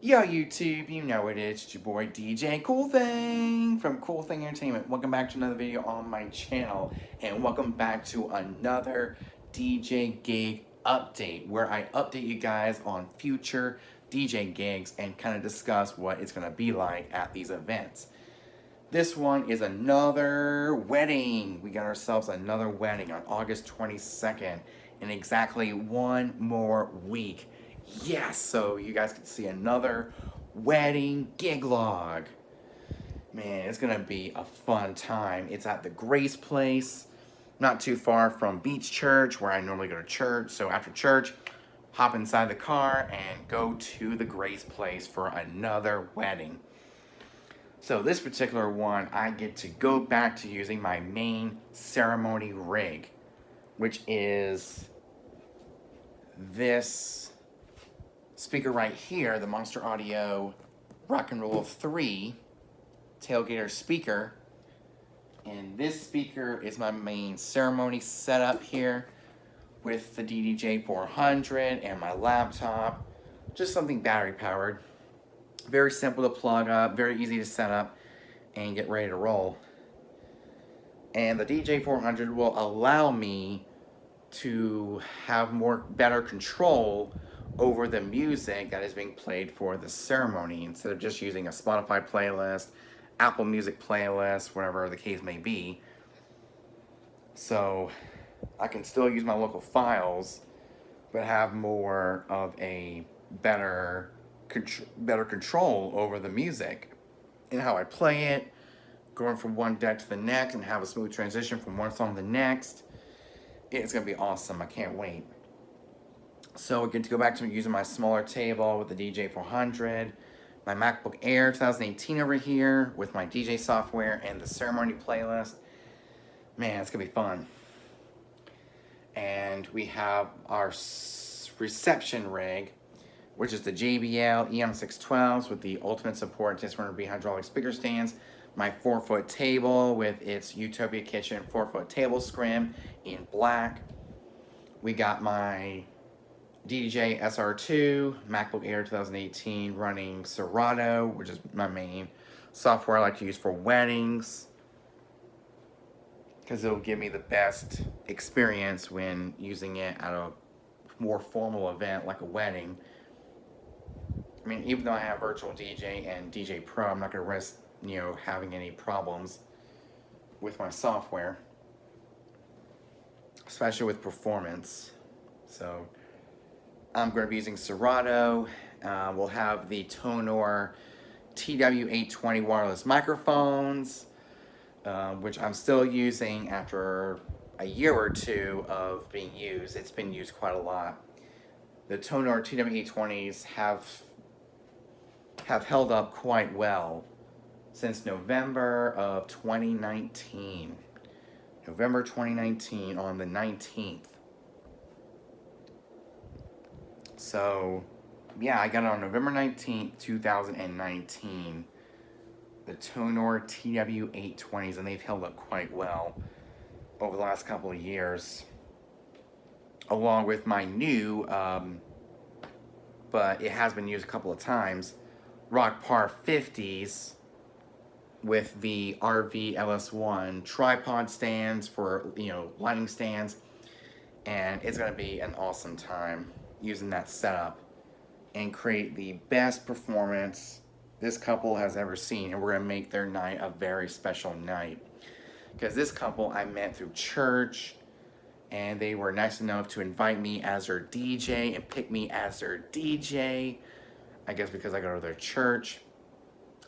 Yo, YouTube, you know it is. It's your boy DJ Cool Thing from Cool Thing Entertainment. Welcome back to another video on my channel, and welcome back to another DJ gig update where I update you guys on future DJ gigs and kind of discuss what it's going to be like at these events. This one is another wedding. We got ourselves another wedding on August 22nd in exactly one more week. Yes, so you guys can see another wedding gig log. Man, it's gonna be a fun time. It's at the Grace Place, not too far from Beach Church, where I normally go to church. So after church, hop inside the car and go to the Grace Place for another wedding. So this particular one, I get to go back to using my main ceremony rig, which is this speaker right here, the Monster Audio Rock and Roll 3 tailgater speaker. And this speaker is my main ceremony setup here with the DDJ 400 and my laptop. Just something battery powered. Very simple to plug up, very easy to set up and get ready to roll. And the DJ 400 will allow me to have better control over the music that is being played for the ceremony instead of just using a Spotify playlist, Apple Music playlist, whatever the case may be. So I can still use my local files, but have more of a better control over the music and how I play it, going from one deck to the next and have a smooth transition from one song to the next. It's gonna be awesome. I can't wait. So we get to go back to using my smaller table with the DJ 400, my MacBook Air 2018 over here with my DJ software and the ceremony playlist. Man, it's gonna be fun. And we have our reception rig, which is the JBL Eon 612s with the ultimate support disc-100B hydraulic speaker stands, my 4-foot table with its Utopia Kitchen 4-foot table scrim in black. We got my DJ SR2, MacBook Air 2018 running Serato, which is my main software I like to use for weddings, because it'll give me the best experience when using it at a more formal event like a wedding. I mean, even though I have Virtual DJ and DJ Pro, I'm not going to risk, having any problems with my software, especially with performance. So I'm going to be using Serato. We'll have the Tonor TW820 wireless microphones, which I'm still using after a year or two of being used. It's been used quite a lot. The Tonor TW820s have held up quite well since November of 2019. November 2019 on the 19th. So, yeah, I got it on November 19th, 2019. The Tonor TW820s, and they've held up quite well over the last couple of years. Along with my new, but it has been used a couple of times, Rock Par 50s with the RV LS1 tripod stands for, lighting stands. And it's going to be an awesome time using that setup and create the best performance this couple has ever seen. And we're going to make their night a very special night. Because this couple I met through church, and they were nice enough to invite me as their DJ and pick me as their DJ. I guess because I go to their church.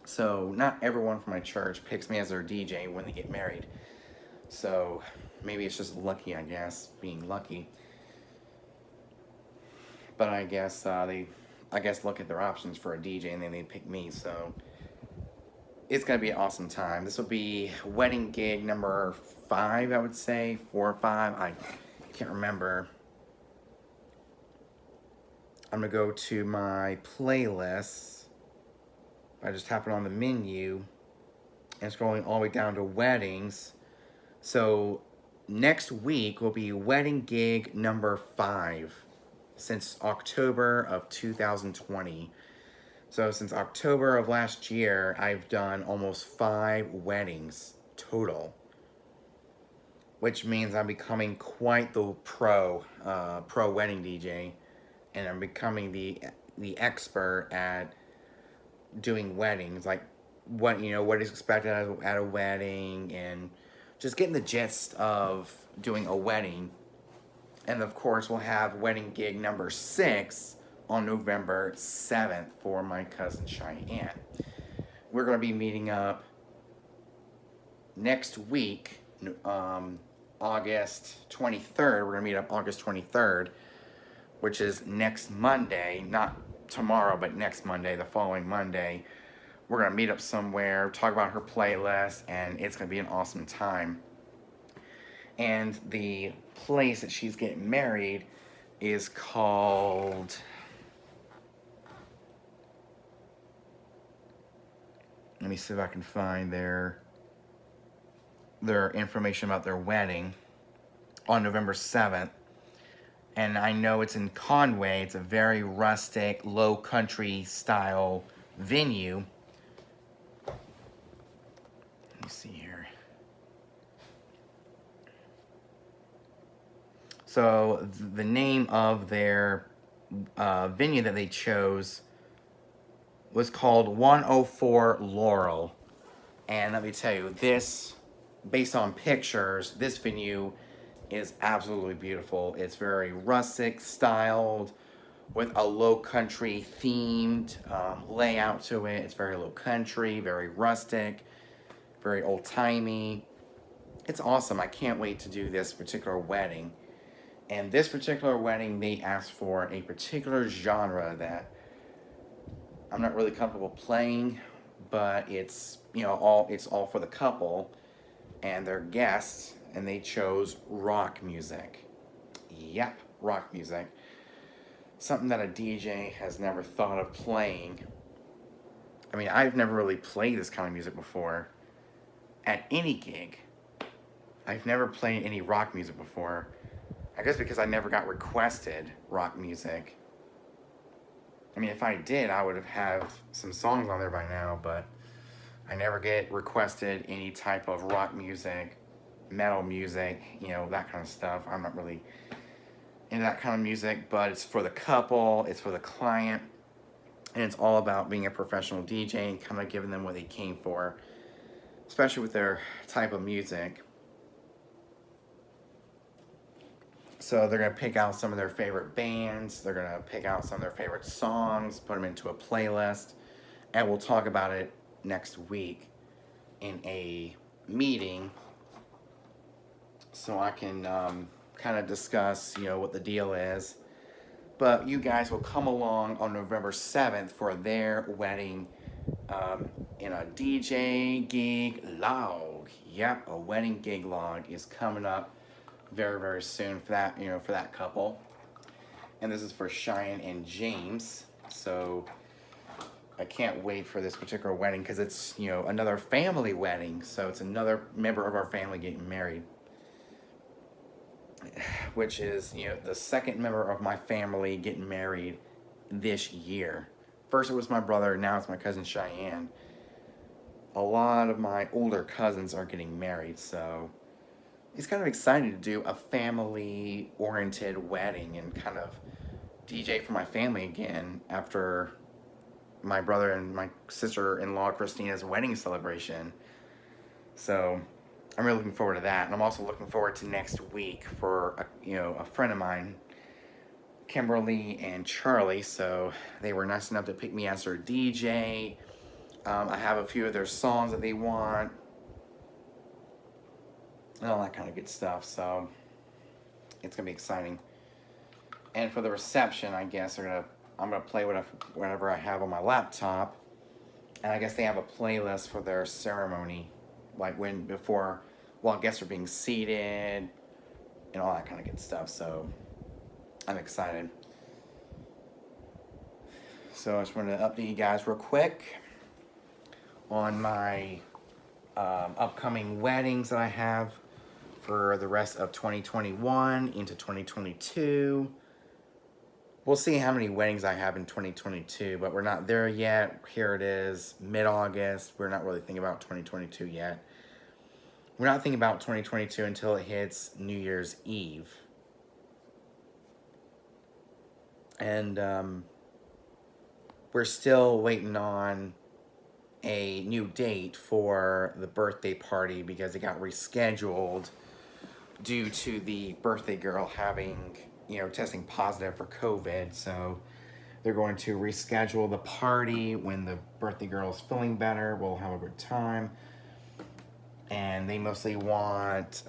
So not everyone from my church picks me as their DJ when they get married. So maybe it's just lucky, I guess, being lucky. But I guess they look at their options for a DJ and then they pick me. So it's gonna be an awesome time. This will be wedding gig number 5, I would say, 4 or 5. I can't remember. I'm gonna go to my playlist. I just tap it on the menu and scrolling all the way down to weddings. So next week will be wedding gig number 5 since October of 2020. So since October of last year, I've done almost 5 weddings total, which means I'm becoming quite the pro wedding DJ, and I'm becoming the expert at doing weddings, like what is expected at a wedding, and just getting the gist of doing a wedding. And of course, we'll have wedding gig number 6 on November 7th for my cousin Cheyenne. We're going to be meeting up next week, August 23rd. We're going to meet up August 23rd, which is next Monday, not tomorrow, but next Monday, the following Monday. We're going to meet up somewhere, talk about her playlist, and it's going to be an awesome time. And the place that she's getting married is called... Let me see if I can find their information about their wedding on November 7th. And I know it's in Conway. It's a very rustic, low country style venue. Let me see here. So the name of their venue that they chose was called 104 Laurel. And let me tell you, this, based on pictures, this venue is absolutely beautiful. It's very rustic styled with a low country themed layout to it. It's very low country, very rustic, very old timey. It's awesome. I can't wait to do this particular wedding. And this particular wedding, they asked for a particular genre that I'm not really comfortable playing, but it's, it's all for the couple and their guests, and they chose rock music. Yep, rock music. Something that a DJ has never thought of playing. I mean, I've never really played this kind of music before at any gig. I've never played any rock music before. I guess because I never got requested rock music. I mean, if I did, I would have some songs on there by now, but I never get requested any type of rock music, metal music, that kind of stuff. I'm not really into that kind of music, but it's for the couple, it's for the client, and it's all about being a professional DJ and kind of giving them what they came for, especially with their type of music. So they're going to pick out some of their favorite bands, they're going to pick out some of their favorite songs, put them into a playlist, and we'll talk about it next week in a meeting so I can kind of discuss, what the deal is. But you guys will come along on November 7th for their wedding in a DJ gig log. Yep, a wedding gig log is coming up very, very soon for that, for that couple. And this is for Cheyenne and James. So I can't wait for this particular wedding because it's, another family wedding. So it's another member of our family getting married, which is, the second member of my family getting married this year. First it was my brother, now it's my cousin Cheyenne. A lot of my older cousins are getting married, so it's kind of exciting to do a family-oriented wedding and kind of DJ for my family again after my brother and my sister-in-law Christina's wedding celebration. So I'm really looking forward to that, and I'm also looking forward to next week for a friend of mine, Kimberly and Charlie. So they were nice enough to pick me as their DJ. I have a few of their songs that they want and all that kind of good stuff. So it's gonna be exciting. And for the reception, I guess I'm gonna play whatever I have on my laptop, and I guess they have a playlist for their ceremony, like while guests are being seated and all that kind of good stuff. So I'm excited. So I just wanted to update you guys real quick on my upcoming weddings that I have for the rest of 2021 into 2022. we'll see how many weddings I have in 2022, but we're not there yet. Here it is, mid-August. We're not really thinking about 2022 yet. We're not thinking about 2022 until it hits New Year's Eve. And we're still waiting on a new date for the birthday party because it got rescheduled due to the birthday girl having, testing positive for COVID. So they're going to reschedule the party when the birthday girl is feeling better. We'll have a good time. And they mostly want,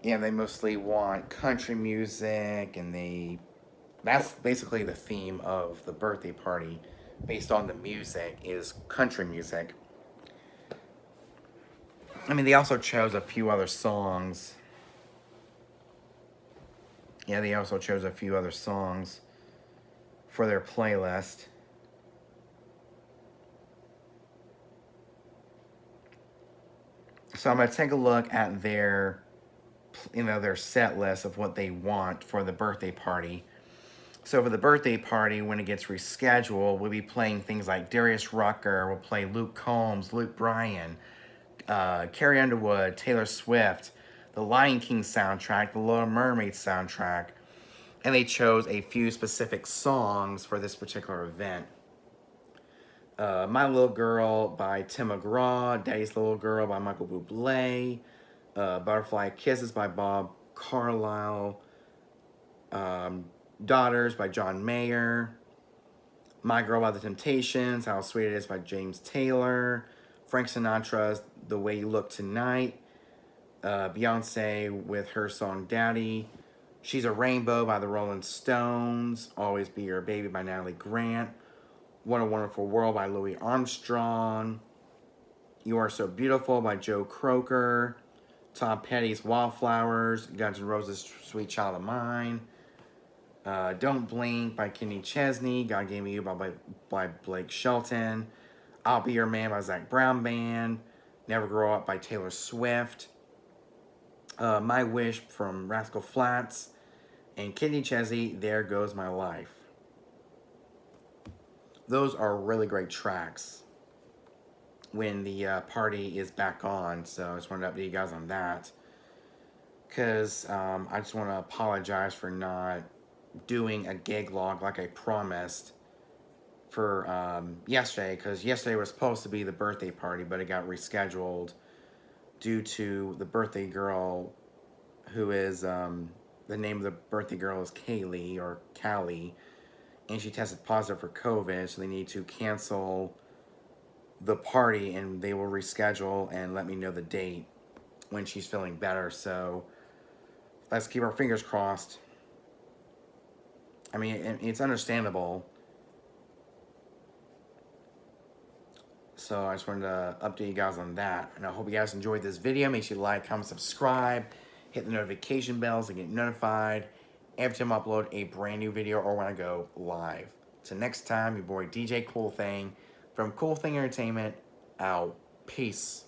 they mostly want country music, and that's basically the theme of the birthday party, based on the music, is country music. I mean, they also chose a few other songs. Yeah, they also chose a few other songs for their playlist. So I'm going to take a look at their, their set list of what they want for the birthday party. So for the birthday party, when it gets rescheduled, we'll be playing things like Darius Rucker, we'll play Luke Combs, Luke Bryan, Carrie Underwood, Taylor Swift, the Lion King soundtrack, the Little Mermaid soundtrack, and they chose a few specific songs for this particular event. My Little Girl by Tim McGraw, Daddy's Little Girl by Michael Bublé, Butterfly Kisses by Bob Carlisle, Daughters by John Mayer, My Girl by The Temptations, How Sweet It Is by James Taylor, Frank Sinatra's The Way You Look Tonight, Beyonce with her song Daddy, She's a Rainbow by the Rolling Stones, Always Be Your Baby by Natalie Grant, What a Wonderful World by Louis Armstrong, You Are So Beautiful by Joe Cocker, Tom Petty's Wildflowers, Guns N' Roses' Sweet Child of Mine, Don't Blink by Kenny Chesney, God Gave Me You by Blake Shelton, I'll Be Your Man by Zac Brown Band, Never Grow Up by Taylor Swift, My Wish from Rascal Flatts, and Kenny Chesney, There Goes My Life. Those are really great tracks when the party is back on, so I just wanted to update you guys on that. Because I just want to apologize for not doing a gig log like I promised for yesterday, because yesterday was supposed to be the birthday party, but it got rescheduled due to the birthday girl, who is, the name of the birthday girl is Kaylee, or Callie, and she tested positive for COVID, so they need to cancel the party, and they will reschedule and let me know the date when she's feeling better. So let's keep our fingers crossed. I mean, it's understandable. So I just wanted to update you guys on that. And I hope you guys enjoyed this video. Make sure you like, comment, subscribe. Hit the notification bells to get notified every time I upload a brand new video or when I go live. Till next time, your boy DJ Cool Thing from Cool Thing Entertainment out. Peace.